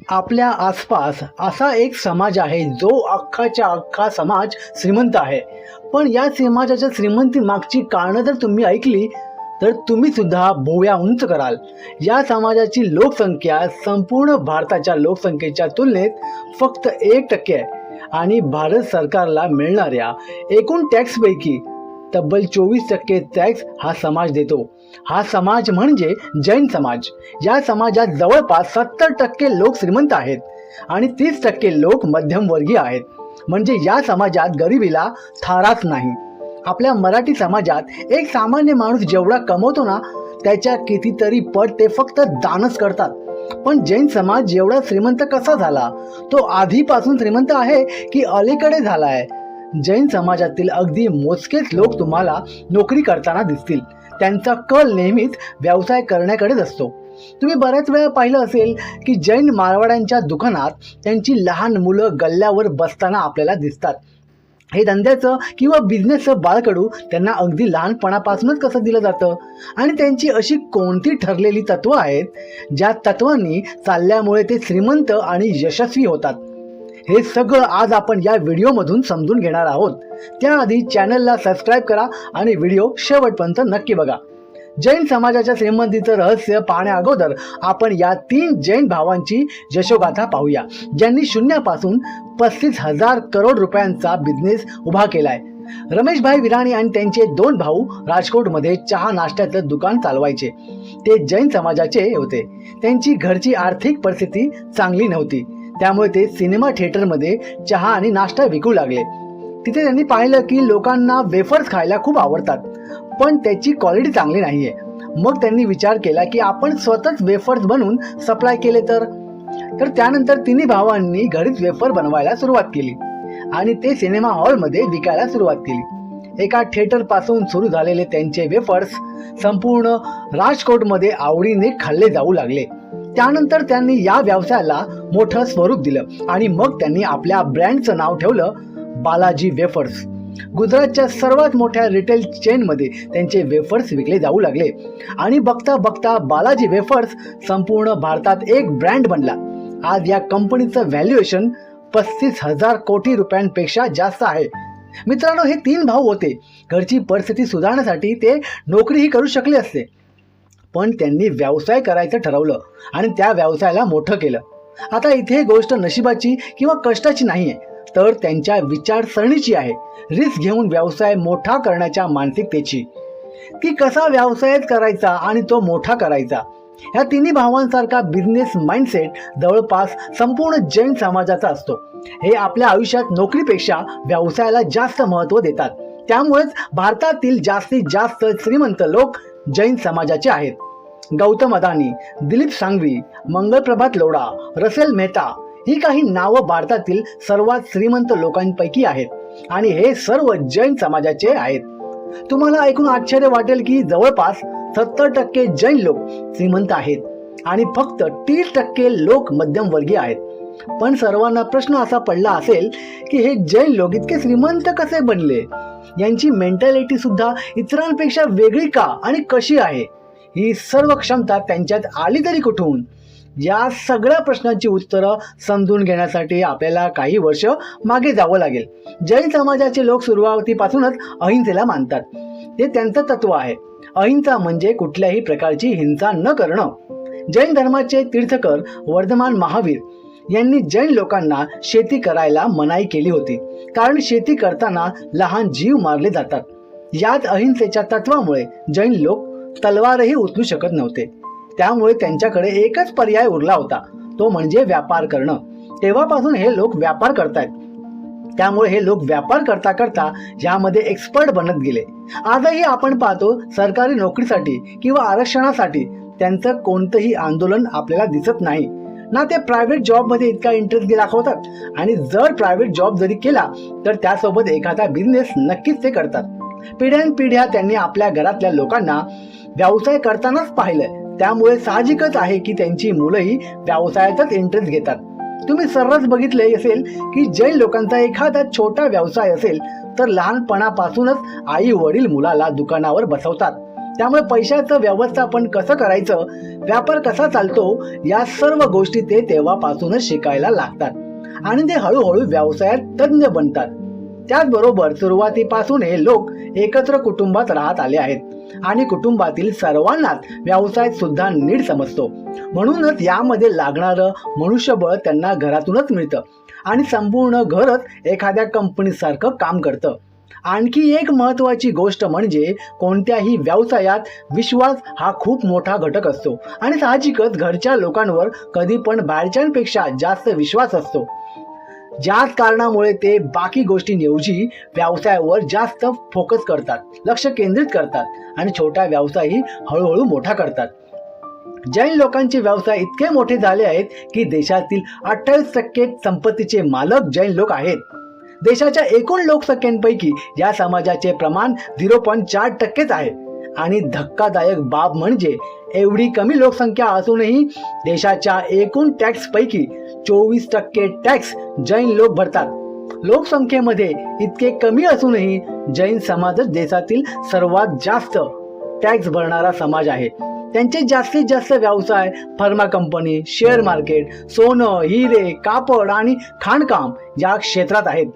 आपल्या आसपास असा एक समाज आहे जो अख्खाच्या अख्खा समाज श्रीमंत आहे. पण या समाजाच्या श्रीमंती मागची कारणं जर तुम्ही ऐकली तर तुम्ही सुद्धा भुवया उंच कराल. या समाजाची लोकसंख्या संपूर्ण भारताच्या लोकसंख्येच्या तुलनेत फक्त 1% आहे आणि भारत सरकारला मिळणाऱ्या एकूण टॅक्सपैकी तब्बल 24% टॅक्स हा समाज देतो. हा समाज म्हणजे जैन समाज. या समाजात जवळपास 70% लोक श्रीमंत आहेत आणि 30% लोक मध्यमवर्गीय आहेत. म्हणजे या समाजात गरिबीला थाराच नाही. आपल्या मराठी समाजात एक सामान्य माणूस जेवढा कमवतो ना त्याच्या कितीतरी पट ते फक्त दानच करतात. पण जैन समाज जेवढा श्रीमंत कसा झाला? तो आधीपासून श्रीमंत आहे की अलीकडे झाला आहे? जैन समाजातील अगदी मोजकेच लोक तुम्हाला नोकरी करताना दिसतील. त्यांचा कल नेहमीच व्यवसाय करण्याकडेच असतो. तुम्ही बऱ्याच वेळा पाहिलं असेल की जैन मारवाड्यांच्या दुकानात त्यांची लहान मुलं गल्ल्यावर बसताना आपल्याला दिसतात. हे धंद्याचं किंवा बिझनेसचं बाळकडू त्यांना अगदी लहानपणापासूनच कसं दिलं जातं आणि त्यांची अशी कोणती ठरलेली तत्त्वं आहेत ज्या तत्वांनी चालल्यामुळे ते श्रीमंत आणि यशस्वी होतात? हे सगळं आज आपण या व्हिडिओमधून समजून घेणार आहोत. त्याआधी चॅनलला सबस्क्राईब करा आणि व्हिडिओ शेवटपर्यंत नक्की बघा. जैन समाजाच्या श्रीमंतीचं रहस्य पाहण्या अगोदर आपण या 3 जैन भावांची यशोगाथा पाहूया, ज्यांनी शून्यापासून 35,000 करोड रुपयांचा बिझनेस उभा केलाय. रमेशभाई विराणी आणि त्यांचे 2 भाऊ राजकोटमध्ये चहा नाश्त्याचं दुकान चालवायचे. ते जैन समाजाचे होते. त्यांची घरची आर्थिक परिस्थिती चांगली नव्हती, त्यामुळे ते सिनेमा थिएटरमध्ये चहा आणि नाश्ता विकू लागले. तिथे त्यांनी पाहिलं की लोकांना वेफर्स खायला खूप आवडतात, पण त्याची क्वालिटी चांगली नाहीये. मग त्यांनी विचार केला की आपण स्वतःच वेफर्स बनवून सप्लाय केले तर त्यानंतर तिन्ही भावांनी घरीच वेफर बनवायला सुरुवात केली आणि ते सिनेमा हॉलमध्ये विकायला सुरुवात केली. एका थिएटर पासून सुरू झालेले त्यांचे वेफर्स संपूर्ण राजकोटमध्ये आवडीने खाल्ले जाऊ लागले. त्यानंतर त्यांनी या व्यवसायाला मोठं स्वरूप दिलं आणि मग त्यांनी आपल्या ब्रँडचं नाव ठेवलं बालाजी वेफर्स. गुजरातच्या सर्वात मोठ्या रिटेल चेनमध्ये त्यांचे वेफर्स विकले जाऊ लागले आणि बघता बघता बालाजी वेफर्स संपूर्ण भारतात एक ब्रँड बनला. आज या कंपनीचं व्हॅल्युएशन 35,000 कोटी रुपयांपेक्षा जास्त आहे. मित्रांनो, हे 3 भाऊ होते. घरची परिस्थिती सुधारण्यासाठी ते नोकरीही करू शकले असते, पण त्यांनी व्यवसाय करायचं ठरवलं आणि त्या व्यवसायाला मोठं केलं. आता इथे गोष्ट नशिबाची किंवा कष्टाची नाहीये, तर त्यांच्या विचारसरणीची आहे. रिस्क घेऊन व्यवसाय मोठा करण्याच्या मानसिकतेची. की कसा व्यवसाय करायचा आणि तो मोठा करायचा, ह्या तिन्ही भावांसारखा बिझनेस माइंडसेट जवळपास संपूर्ण जैन समाजाचा असतो. हे आपल्या आयुष्यात नोकरीपेक्षा व्यवसायाला जास्त महत्त्व देतात. त्यामुळेच भारतातील जास्तीत जास्त श्रीमंत लोक जैन समाजाचे आहेत. गौतम अदानी, दिलीप सांघवी, मंगलप्रभात लोढा, रसेल मेहता ही काही नावं भारतातील सर्वात श्रीमंत लोकांपैकी आहेत आणि हे सर्व जैन समाजाचे आहेत. तुम्हाला ऐकून आश्चर्य वाटेल की जवळपास 70% जैन लोक श्रीमंत आहेत आणि फक्त 30% लोक मध्यमवर्गीय आहेत. पण सर्वांना प्रश्न असा पडला असेल की हे जैन लोक इतके श्रीमंत कसे बनले? यांची मेंटॅलिटी सुद्धा इतरांपेक्षा वेगळी का आणि कशी आहे? ही सर्व क्षमता त्यांच्यात आली तरी कुठून? या सगळ्या प्रश्नांची उत्तरं समजून घेण्यासाठी आपल्याला काही वर्ष मागे जावं लागेल. जैन समाजाचे लोक सुरुवातीपासूनच अहिंसेला मानतात. ते त्यांचं तत्व आहे. अहिंसा म्हणजे कुठल्याही प्रकारची हिंसा न करणं. जैन धर्माचे तीर्थकर वर्धमान महावीर यांनी जैन लोकांना शेती करायला मनाई केली होती, कारण शेती करताना लहान जीव मारले जातात. याच अहिंसेच्या तत्वामुळे जैन लोक तलवारही उचलू शकत नव्हते. त्यामुळे त्यांच्याकडे एकच पर्याय उरला होता, तो म्हणजे व्यापार करणं. तेव्हापासून हे लोक व्यापार करतायत. त्यामुळे हे लोक व्यापार करता करता यामध्ये एक्सपर्ट बनत गेले. आजही आपण पाहतो सरकारी नोकरीसाठी किंवा आरक्षणासाठी त्यांचं कोणतंही आंदोलन आपल्याला दिसत नाही ना. ते प्रायव्हेट जॉबमध्ये इतका इंटरेस्ट दाखवतात आणि जर प्रायव्हेट जॉब जरी केला तर त्यासोबत एखादा बिझनेस नक्कीच ते करतात. पिढ्यानपिढ्या त्यांनी आपल्या घरातल्या लोकांना व्यवसाय करतानाच पाहिलं. त्यामुळे साहजिकच आहे की त्यांची मुलंही व्यवसायातच इंटरेस्ट घेतात. तुम्ही सर्रास बघितले असेल की जैन लोकांचा एखादा छोटा व्यवसाय असेल तर लहानपणापासूनच आई वडील मुलाला दुकानावर बसवतात. त्यामुळे पैशाचं व्यवस्थापन कसं करायचं, व्यापार कसा चालतो, या सर्व गोष्टी ते तेव्हापासूनच शिकायला लागतात आणि ते हळूहळू व्यवसायात तज्ञ बनतात. त्याचबरोबर सुरुवातीपासून हे लोक एकत्र कुटुंबात राहत आले आहेत आणि कुटुंबातील सर्वांनाच व्यवसाय सुद्धा नीट समजतो. म्हणूनच यामध्ये लागणारं मनुष्यबळ त्यांना घरातूनच मिळतं आणि संपूर्ण घरच एखाद्या कंपनीसारखं काम करतं. आणखी एक महत्त्वाची गोष्ट म्हणजे कोणत्याही व्यवसायात विश्वास हा खूप मोठा घटक असतो आणि साहजिकच घरच्या लोकांवर कधी पण बाहेरच्यांपेक्षा जास्त विश्वास असतो. ज्याच कारणामुळे ते बाकी गोष्टींऐवजी व्यवसायावर जास्त फोकस करतात, लक्ष केंद्रित करतात आणि छोटा व्यवसायही हळूहळू मोठा करतात. जैन लोकांचे व्यवसाय इतके मोठे झाले आहेत की देशातील 28% संपत्तीचे मालक जैन लोक आहेत. देशाच्या एकूण लोकसंख्येपैकी या समाजाचे प्रमाण 0.4% आहे आणि धक्कादायक बाब म्हणजे एवढी कमी लोकसंख्या असूनही देशाच्या एकूण टॅक्सपैकी 24% टॅक्स जैन लोक भरतात. लोकसंख्येमध्ये इतके कमी असूनही जैन समाजच देशातील सर्वात जास्त टॅक्स भरणारा समाज आहे. त्यांचे जास्तीत जास्त व्यवसाय फार्मा कंपनी, शेअर मार्केट, सोनं, हिरे, कापड आणि खाणकाम या क्षेत्रात आहेत.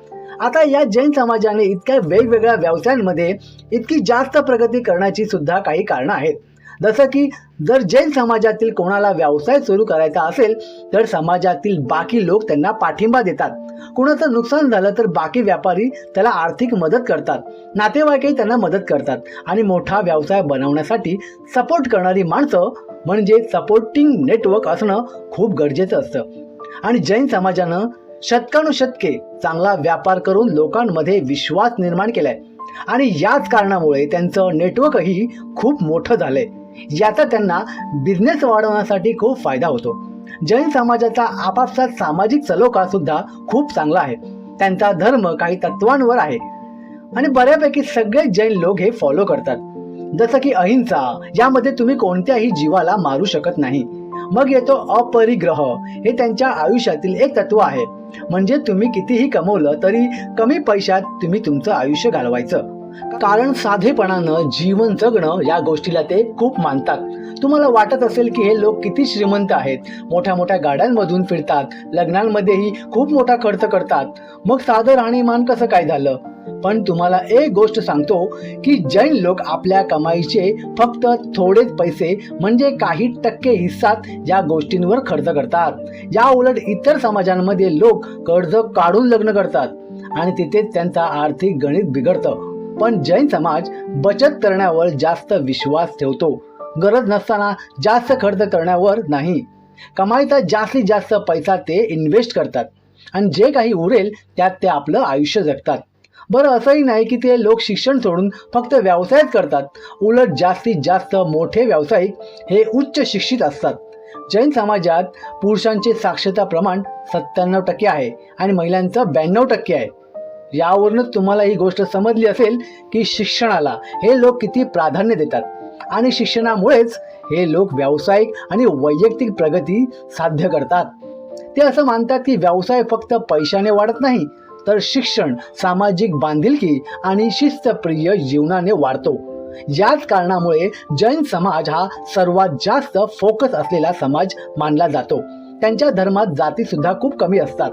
आता या जैन समाजाने इतक्या वेगवेगळ्या व्यवसायांमध्ये इतकी जास्त प्रगती करण्याची सुद्धा काही कारणं आहेत. जसं की जर जैन समाजातील कोणाला व्यवसाय सुरू करायचा असेल तर समाजातील बाकी लोक त्यांना पाठिंबा देतात. कुणाचं नुकसान झालं तर बाकी व्यापारी त्याला आर्थिक मदत करतात, नातेवाईकही त्यांना मदत करतात आणि मोठा व्यवसाय बनवण्यासाठी सपोर्ट करणारी माणसं म्हणजे सपोर्टिंग नेटवर्क असणं खूप गरजेचं असतं. आणि जैन समाजानं शतकानुशतके चांगला व्यापार करून लोकांमध्ये विश्वास निर्माण केलाय आणि याच कारणामुळे त्यांचं नेटवर्कही खूप मोठं झालंय. याचा त्यांना बिझनेस वाढवण्यासाठी खूप फायदा होतो. जैन समाजाचा आपापसात सामाजिक सलोखा सुद्धा खूप चांगला आहे. त्यांचा धर्म काही तत्वांवर आहे आणि बऱ्यापैकी सगळे जैन लोक हे फॉलो करतात. जसं की अहिंसा, यामध्ये तुम्ही कोणत्याही जीवाला मारू शकत नाही. मग येतो अपरिग्रह, हे त्यांच्या आयुष्यातील एक तत्व आहे. म्हणजे तुम्ही कितीही कमवलं तरी कमी पैशात तुम्ही तुमचं आयुष्य घालवायचं, कारण साधेपणानं जीवन जगणं या गोष्टीला ते खूप मानतात. तुम्हाला वाटत असेल की हे लोक किती श्रीमंत आहेत, मोठ्या मोठ्या गाड्यांमधून फिरतात, लग्नांमध्येही खूप मोठा खर्च करतात, मग साधं राहणीमान कसं काय झालं? पण तुम्हाला एक गोष्ट सांगतो की जैन लोक आपल्या कमाईचे फक्त थोडेच पैसे म्हणजे काही टक्के हिस्साच या गोष्टींवर खर्च करतात. या उलट इतर समाजांमध्ये लोक कर्ज काढून लग्न करतात आणि तिथेच त्यांचा आर्थिक गणित बिघडतं. पण जैन समाज बचत करण्यावर जास्त विश्वास ठेवतो, गरज नसताना जास्त खर्च करण्यावर नाही. कमाईचा जास्तीत जास्त पैसा ते इन्व्हेस्ट करतात आणि जे काही उरेल त्यात ते आपलं आयुष्य जगतात. बरं, असंही नाही की ते लोक शिक्षण सोडून फक्त व्यवसायच करतात. उलट जास्तीत जास्त मोठे व्यावसायिक हे उच्च शिक्षित असतात. जैन समाजात पुरुषांचे साक्षरता प्रमाण 97% आहे आणि महिलांचं 92% आहे. यावरूनच तुम्हाला ही गोष्ट समजली असेल की शिक्षणाला हे लोक किती प्राधान्य देतात आणि शिक्षणामुळेच हे लोक व्यावसायिक आणि वैयक्तिक प्रगती साध्य करतात. ते असं मानतात की व्यवसाय फक्त पैशाने वाढत नाही, तर शिक्षण, सामाजिक बांधिलकी आणि शिस्तप्रिय जीवनाने वाढतो. याच कारणामुळे जैन समाज हा सर्वात जास्त फोकस असलेला समाज मानला जातो. त्यांच्या धर्मात जाती सुद्धा खूप कमी असतात,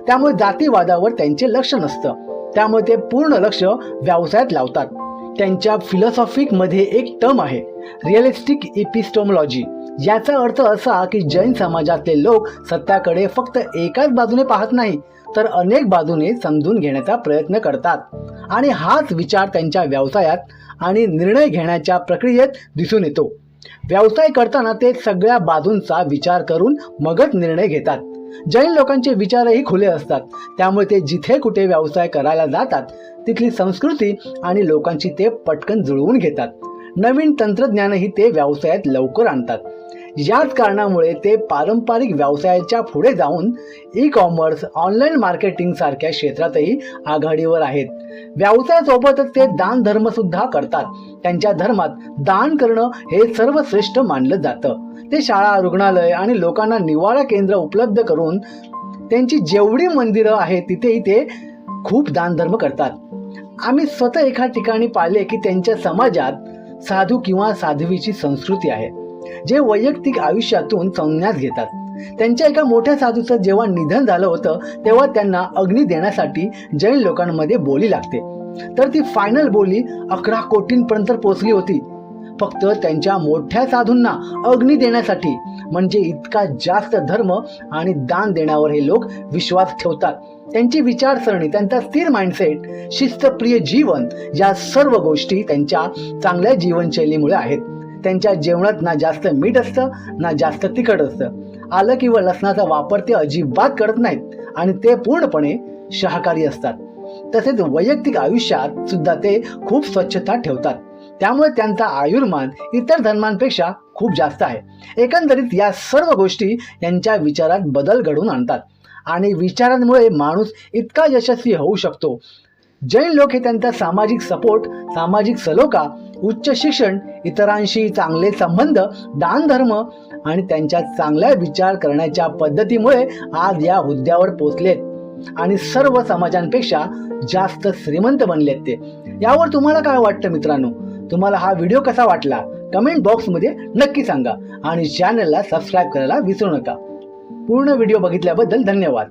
त्यामुळे जातीवादावर त्यांचे लक्ष नसतं. त्यामुळे ते पूर्ण लक्ष व्यवसायात लावतात. त्यांच्या फिलॉसॉफिकमध्ये एक टर्म आहे, रिअलिस्टिक एपिस्टेमॉलॉजी. याचा अर्थ असा की जैन समाजातले लोक सत्याकडे फक्त एकाच बाजूने पाहत नाही, तर अनेक बाजूने समजून घेण्याचा प्रयत्न करतात आणि हाच विचार त्यांच्या व्यवसायात आणि निर्णय घेण्याच्या प्रक्रियेत दिसून येतो. व्यवसाय करताना ते सगळ्या बाजूंचा विचार करून मगच निर्णय घेतात. जैन लोकांचे विचारही खुले असतात, त्यामुळे ते जिथे कुठे व्यवसाय करायला जातात तिथली संस्कृती आणि लोकांची ते पटकन जुळवून घेतात. नवीन तंत्रज्ञानही ते व्यवसायात लवकर आणतात. याच कारणामुळे ते पारंपरिक व्यवसायाच्या पुढे जाऊन ई कॉमर्स, ऑनलाईन मार्केटिंग सारख्या क्षेत्रातही आघाडीवर आहेत. व्यवसायासोबतच ते दान धर्म सुद्धा करतात. त्यांच्या धर्मात दान करणं हे सर्वश्रेष्ठ मानलं जातं. ते शाळा, रुग्णालय आणि लोकांना निवारा केंद्र उपलब्ध करून त्यांची जेवढी मंदिरं आहेत तिथेही ते खूप दानधर्म करतात. आम्ही स्वतः एका ठिकाणी पाहिले की त्यांच्या समाजात साधू किंवा साध्वीची संस्कृती आहे, जे वैयक्तिक आयुष्यातून संन्यास घेतात. त्यांच्या एका मोठ्या साधूचं जेव्हा निधन झालं होतं तेव्हा त्यांना अग्नी देण्यासाठी जैन लोकांमध्ये बोली लागते. तर ती फायनल बोली 11 कोटींपर्यंत पोहोचली होती, फक्त त्यांच्या मोठ्या साधूंना अग्नी देण्यासाठी. म्हणजे इतका जास्त धर्म आणि दान देण्यावर हे लोक विश्वास ठेवतात. त्यांची विचारसरणी, त्यांचा स्थिर माइंडसेट, शिस्तप्रिय जीवन, या सर्व गोष्टी त्यांच्या चांगल्या जीवनशैलीमुळे आहेत. त्यांच्या जेवणात ना जास्त मीठ असतं ना जास्त तिखट असतं. आलं किंवा लसणाचा वापर ते अजिबात करत नाहीत आणि ते पूर्णपणे शाकाहारी असतात. तसेच वैयक्तिक आयुष्यात सुद्धा ते खूप स्वच्छता ठेवतात. त्यामुळे त्यांचा आयुर्मान इतर धर्मांपेक्षा खूप जास्त आहे. एकंदरीत या सर्व गोष्टी यांच्या विचारात बदल घडवून आणतात आणि विचारांमुळे माणूस इतका यशस्वी होऊ शकतो. जैन लोक हे त्यांचा सामाजिक सपोर्ट, सामाजिक सलोखा, उच्च शिक्षण, इतरांशी चांगले संबंध, दानधर्म आणि त्यांच्या चांगल्या विचार करण्याच्या पद्धतीमुळे आज या हुद्द्यावर पोचलेत आणि सर्व समाजांपेक्षा जास्त श्रीमंत बनलेत ते. यावर तुम्हाला काय वाटतं मित्रांनो? तुम्हाला हा व्हिडिओ कसा वाटला कमेंट बॉक्समध्ये नक्की सांगा आणि चॅनलला सबस्क्राईब करायला विसरू नका. पूर्ण व्हिडिओ बघितल्याबद्दल धन्यवाद.